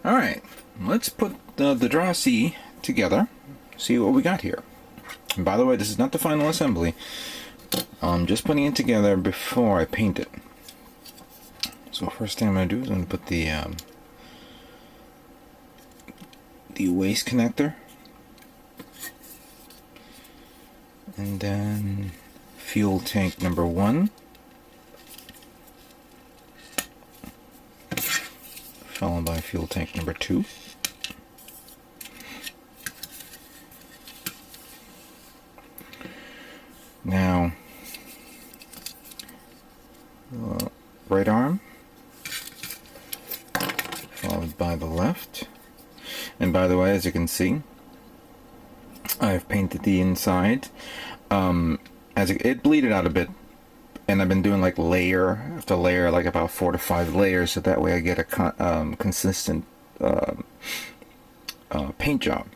Alright, let's put the Dra-C together, see what we got here. And by the way, this is not the final assembly. I'm just putting it together before I paint it. So first thing I'm going to do is I'm going to put the waste connector, and then fuel tank number 1, followed by fuel tank number 2. Now, right arm, followed by the left. And by the way, as you can see, I've painted the inside. As it bleeded out a bit, and I've been doing like layer after layer, like about 4 to 5 layers, so that way I get a consistent paint job.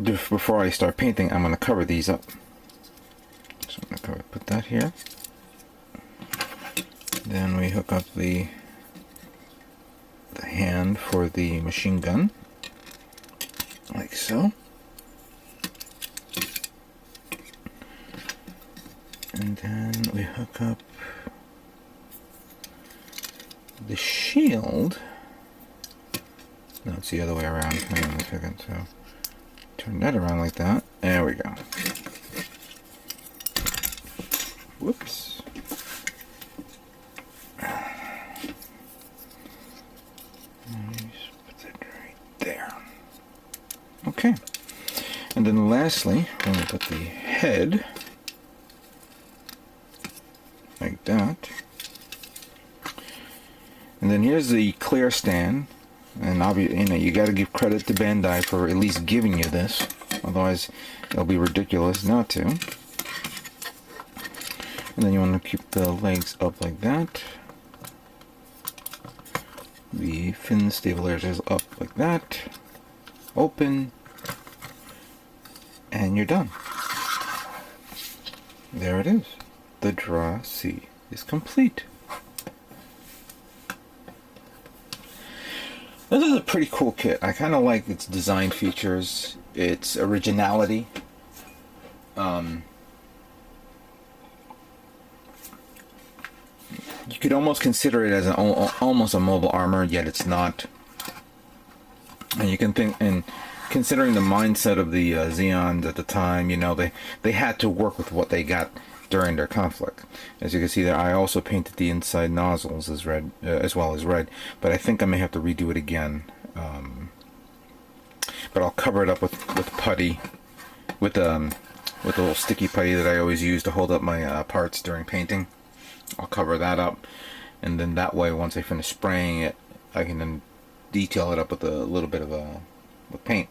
Before I start painting, I'm going to cover these up. So I'm going to put that here. Then we hook up the hand for the machine gun, like so. And then we hook up the shield. No, it's the other way around. Hang on a second. So turn that around like that. There we go. Whoops. Just put that right there. Okay. And then lastly, I'm going to put the head like that. And then here's the clear stand. And obviously, you got to give credit to Bandai for at least giving you this. Otherwise, it'll be ridiculous not to. And then you want to keep the legs up like that. The fin stabilizers up like that. Open. And you're done. There it is. The Dra-C is complete. This is a pretty cool kit. I kind of like its design features, its originality. You could almost consider it as almost a mobile armor, yet it's not. And you can think, and considering the mindset of the Zeons at the time, they had to work with what they got during their conflict. As you can see there, I also painted the inside nozzles as red, as well as red, but I think I may have to redo it again. But I'll cover it up with putty, with the little sticky putty that I always use to hold up my parts during painting. I'll cover that up, and then that way, once I finish spraying it, I can then detail it up with a little bit of with paint.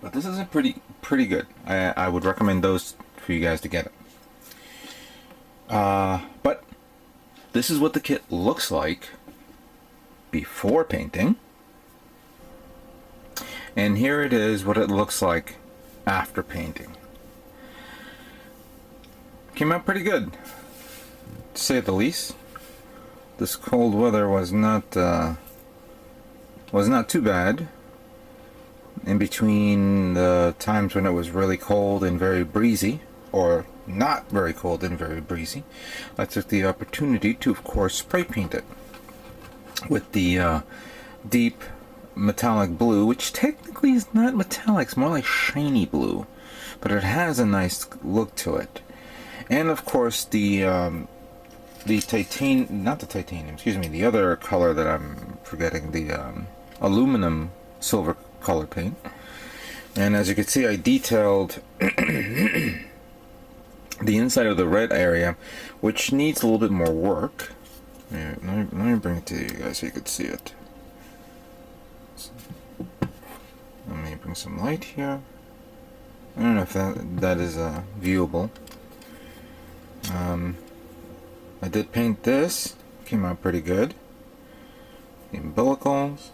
But this is a pretty good. I would recommend those for you guys to get it. But this is what the kit looks like before painting. And here it is what it looks like after painting. Came out pretty good, to say the least. This cold weather was not too bad. In between the times when it was really cold and very breezy, or not very cold and very breezy, I took the opportunity to, of course, spray paint it with the deep metallic blue, which technically is not metallic, it's more like shiny blue, but it has a nice look to it. And of course the the other color that I'm forgetting, the aluminum silver color paint. And as you can see, I detailed the inside of the red area, which needs a little bit more work. Yeah, let me bring it to you guys so you can see it. Let me bring some light here. I don't know if that is viewable. I did paint this. Came out pretty good. The umbilicals.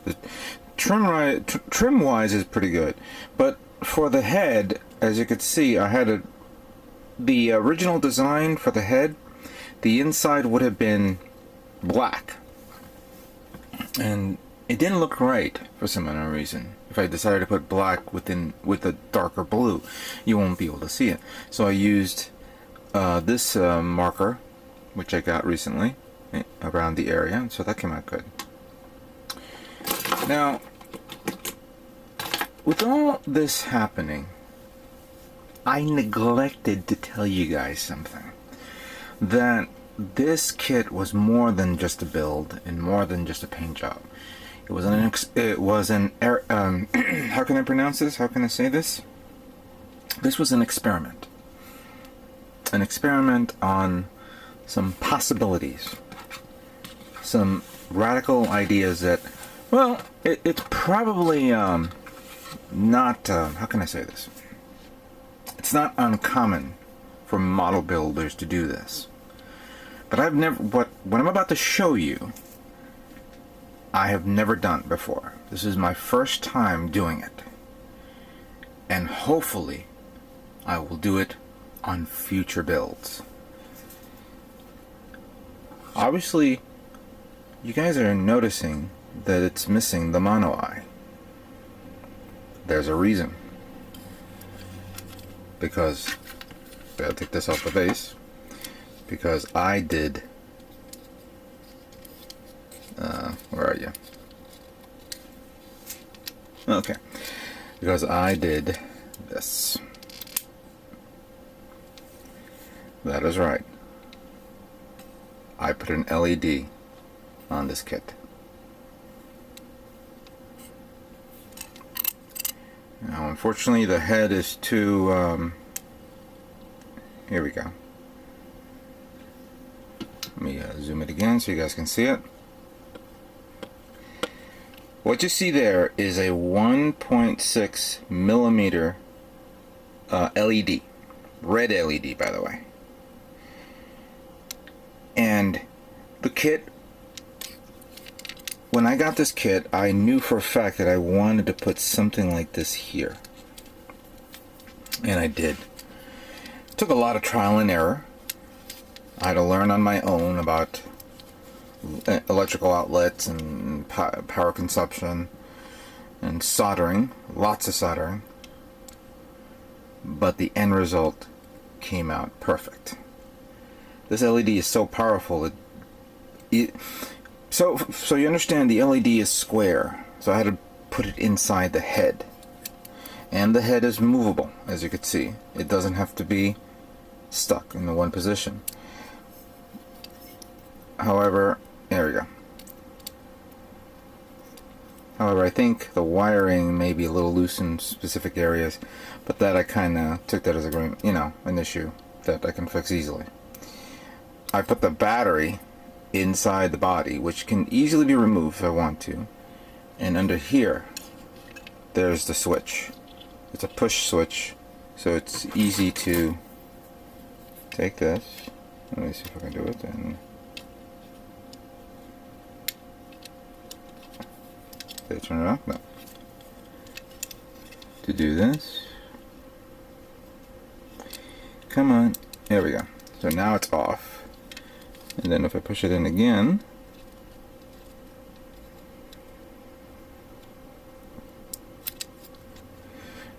The trim wise is pretty good, but for the head, as you can see, I had to the original design for the head, the inside would have been black, and it didn't look right for some unknown reason. If I decided to put black with a darker blue, you won't be able to see it. So I used this marker, which I got recently around the area, so that came out good. Now, with all this happening, I neglected to tell you guys something. That this kit was more than just a build and more than just a paint job. It was how can I pronounce this? How can I say this? This was an experiment. An experiment on some possibilities. Some radical ideas that, well, it's probably not, how can I say this? It's not uncommon for model builders to do this. But I've never, what I'm about to show you, I have never done before. This is my first time doing it. And hopefully, I will do it on future builds. Obviously, you guys are noticing that it's missing the mono eye. There's a reason. Because, I'll take this off the base. Because I did, where are you? Okay. Because I did this. That is right. I put an LED on this kit. Now, unfortunately, the head is too, here we go. Let me zoom it again so you guys can see it. What you see there is a 1.6 millimeter LED. Red LED, by the way. And the kit, when I got this kit, I knew for a fact that I wanted to put something like this here. And I did. It took a lot of trial and error. I had to learn on my own about electrical outlets and power consumption and soldering, lots of soldering, but the end result came out perfect. This LED is so powerful, so you understand, the LED is square, so I had to put it inside the head, and the head is movable, as you can see. It doesn't have to be stuck in the one position. However, there we go. However, I think the wiring may be a little loose in specific areas, but that I kind of took that as a, an issue that I can fix easily. I put the battery inside the body, which can easily be removed if I want to, and under here, there's the switch. It's a push switch, so it's easy to take this. Let me see if I can do it. And did I turn it off? No. To do this. Come on. There we go. So now it's off. And then if I push it in again,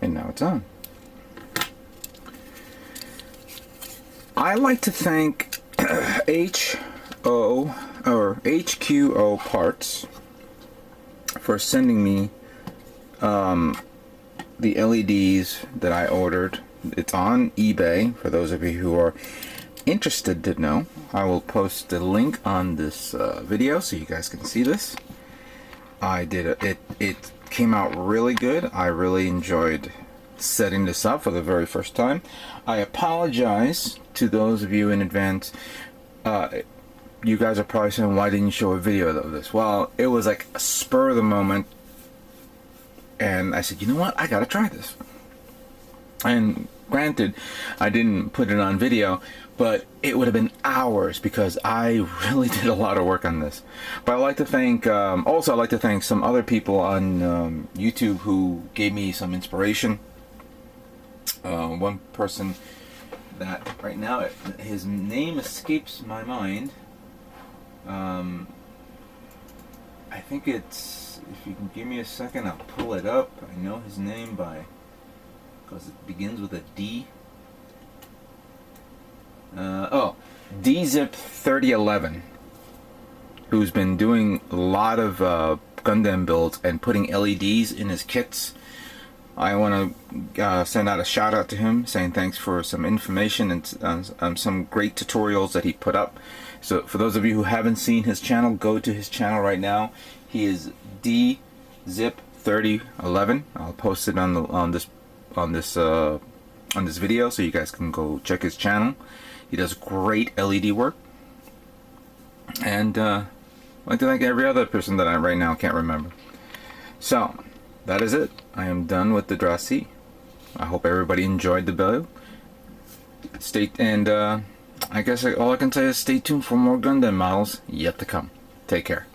and now it's on. I like to thank HQO Parts for sending me the LEDs that I ordered. It's on eBay for those of you who are interested to know. I will post the link on this video so you guys can see this. I did it came out really good. I really enjoyed setting this up for the very first time. I apologize to those of you in advance. You guys are probably saying, why didn't you show a video of this? Well, it was like a spur of the moment, and I said, you know what, I gotta try this. And granted, I didn't put it on video, but it would have been hours because I really did a lot of work on this. But I'd like to thank, also I'd like to thank some other people on YouTube who gave me some inspiration. One person that right now his name escapes my mind. I think it's, if you can give me a second, I'll pull it up. I know his name because it begins with a D. DZip 3011, who's been doing a lot of Gundam builds and putting LEDs in his kits. I want to send out a shout out to him, saying thanks for some information and some great tutorials that he put up. So for those of you who haven't seen his channel, go to his channel right now. He is DZip 3011. I'll post it on this video, so you guys can go check his channel. He does great LED work, and I'd like to thank every other person that I right now can't remember. So that is it. I am done with the Dra-C. I hope everybody enjoyed the build. I guess all I can say is stay tuned for more Gundam models yet to come. Take care.